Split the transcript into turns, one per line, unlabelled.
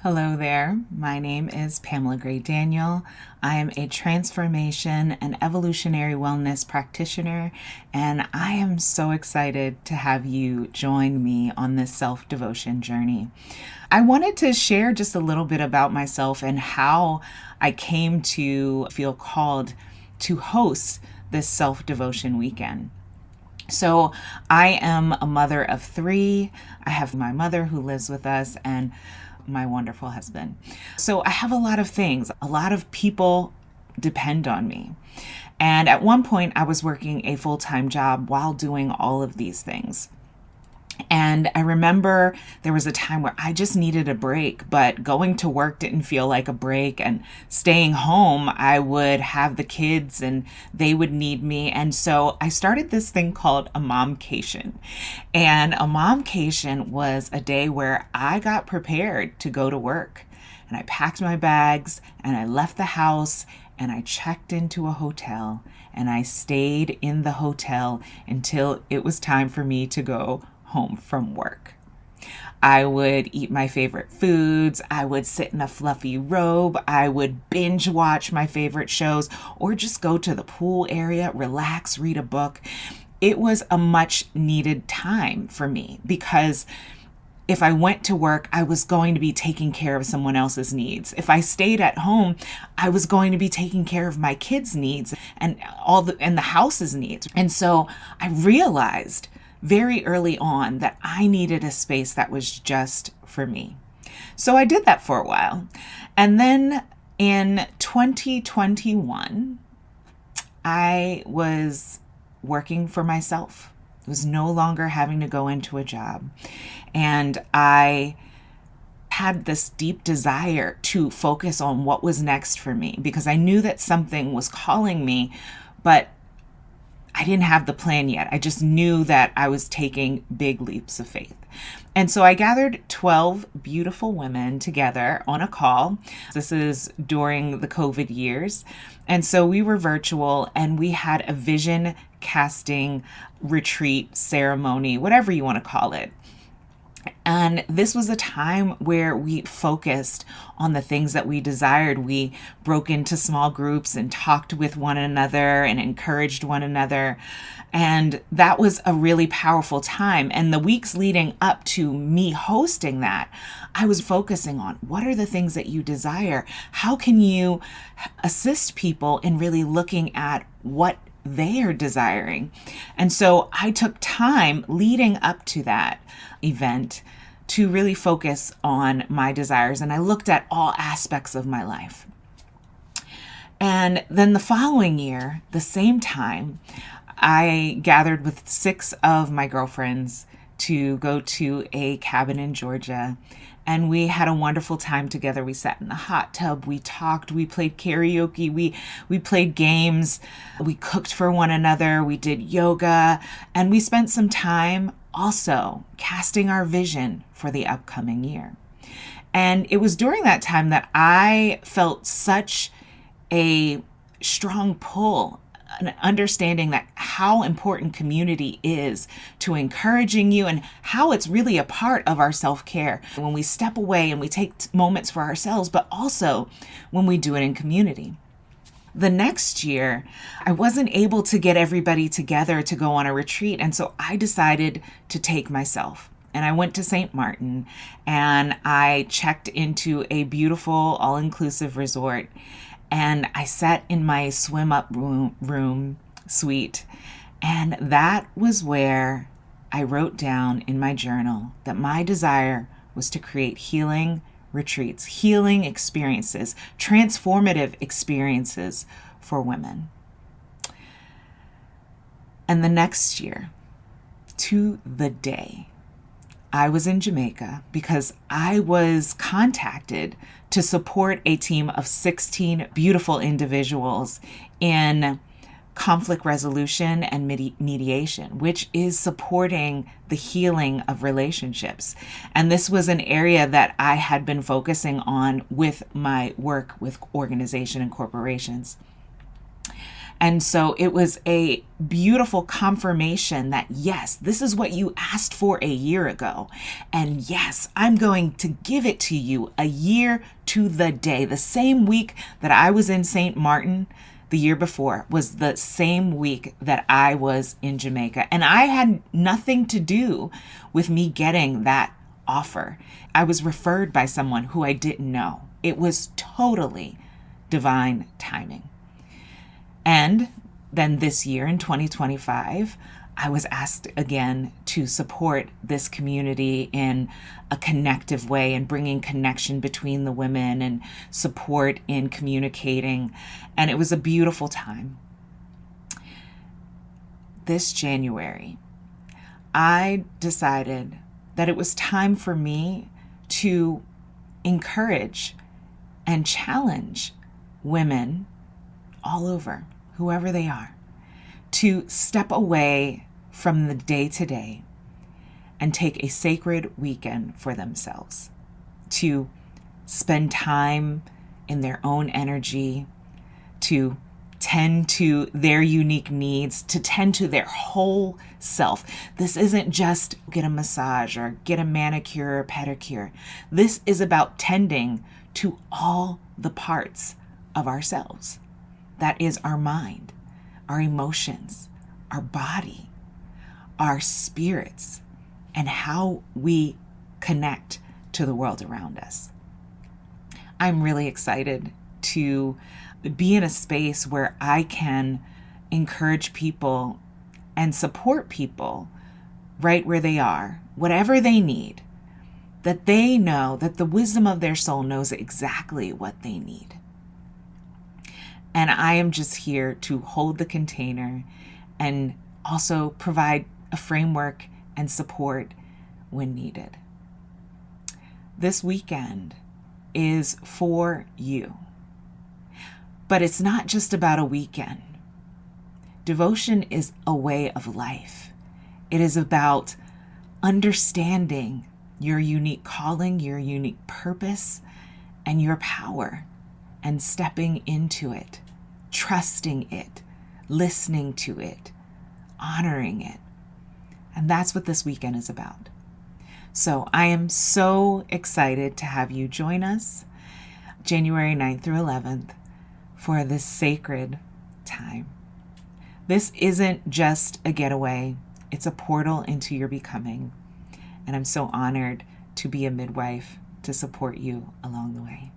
Hello there. My name is Pamela Gray Daniel. I am a transformation and evolutionary wellness practitioner, and I am so excited to have you join me on this self-devotion journey. I wanted to share just a little bit about myself and how I came to feel called to host this self-devotion weekend. So I am a mother of three. I have my mother who lives with us and my wonderful husband. So I have a lot of things. A lot of people depend on me. And at one point, I was working a full-time job while doing all of these things. And I remember there was a time where I just needed a break, but going to work didn't feel like a break. And staying home, I would have the kids and they would need me. And so I started this thing called a mom-cation. And a mom-cation was a day where I got prepared to go to work. And I packed my bags and I left the house and I checked into a hotel and I stayed in the hotel until it was time for me to go home from work. I would eat my favorite foods. I would sit in a fluffy robe. I would binge watch my favorite shows or just go to the pool area, relax, read a book. It was a much needed time for me because if I went to work, I was going to be taking care of someone else's needs. If I stayed at home, I was going to be taking care of my kids' needs and the house's needs. And so I realized very early on that I needed a space that was just for me. So I did that for a while. And then in 2021, I was working for myself. I was no longer having to go into a job. And I had this deep desire to focus on what was next for me because I knew that something was calling me, but I didn't have the plan yet. I just knew that I was taking big leaps of faith. And so I gathered 12 beautiful women together on a call. This is during the COVID years. And so we were virtual and we had a vision casting retreat ceremony, whatever you want to call it. And this was a time where we focused on the things that we desired. We broke into small groups and talked with one another and encouraged one another. And that was a really powerful time. And the weeks leading up to me hosting that, I was focusing on what are the things that you desire? How can you assist people in really looking at what they are desiring? And so I took time leading up to that event to really focus on my desires. And I looked at all aspects of my life. And then the following year, the same time, I gathered with 6 of my girlfriends to go to a cabin in Georgia. And we had a wonderful time together. We sat in the hot tub, we talked, we played karaoke, we played games, we cooked for one another, we did yoga, and we spent some time also casting our vision for the upcoming year. And it was during that time that I felt such a strong pull, an understanding that how important community is to encouraging you and how it's really a part of our self-care when we step away and we take moments for ourselves, but also when we do it in community. The next year, I wasn't able to get everybody together to go on a retreat, and so I decided to take myself. And I went to St. Martin and I checked into a beautiful all-inclusive resort. And I sat in my swim up room suite. And that was where I wrote down in my journal that my desire was to create healing retreats, healing experiences, transformative experiences for women. And the next year, to the day, I was in Jamaica because I was contacted to support a team of 16 beautiful individuals in conflict resolution and mediation, which is supporting the healing of relationships. And this was an area that I had been focusing on with my work with organization and corporations. And so it was a beautiful confirmation that, yes, this is what you asked for a year ago. And yes, I'm going to give it to you a year to the day. The same week that I was in St. Martin the year before was the same week that I was in Jamaica. And I had nothing to do with me getting that offer. I was referred by someone who I didn't know. It was totally divine timing. And then this year in 2025, I was asked again to support this community in a connective way and bringing connection between the women and support in communicating. And it was a beautiful time. This January, I decided that it was time for me to encourage and challenge women all over, whoever they are, to step away from the day-to-day and take a sacred weekend for themselves, to spend time in their own energy, to tend to their unique needs, to tend to their whole self. This isn't just get a massage or get a manicure or pedicure. This is about tending to all the parts of ourselves. That is our mind, our emotions, our body, our spirits, and how we connect to the world around us. I'm really excited to be in a space where I can encourage people and support people right where they are, whatever they need, that they know that the wisdom of their soul knows exactly what they need. And I am just here to hold the container and also provide a framework and support when needed. This weekend is for you. But it's not just about a weekend. Devotion is a way of life. It is about understanding your unique calling, your unique purpose, and your power, and stepping into it, trusting it, listening to it, honoring it. And that's what this weekend is about. So I am so excited to have you join us January 9th through 11th for this sacred time. This isn't just a getaway. It's a portal into your becoming. And I'm so honored to be a midwife to support you along the way.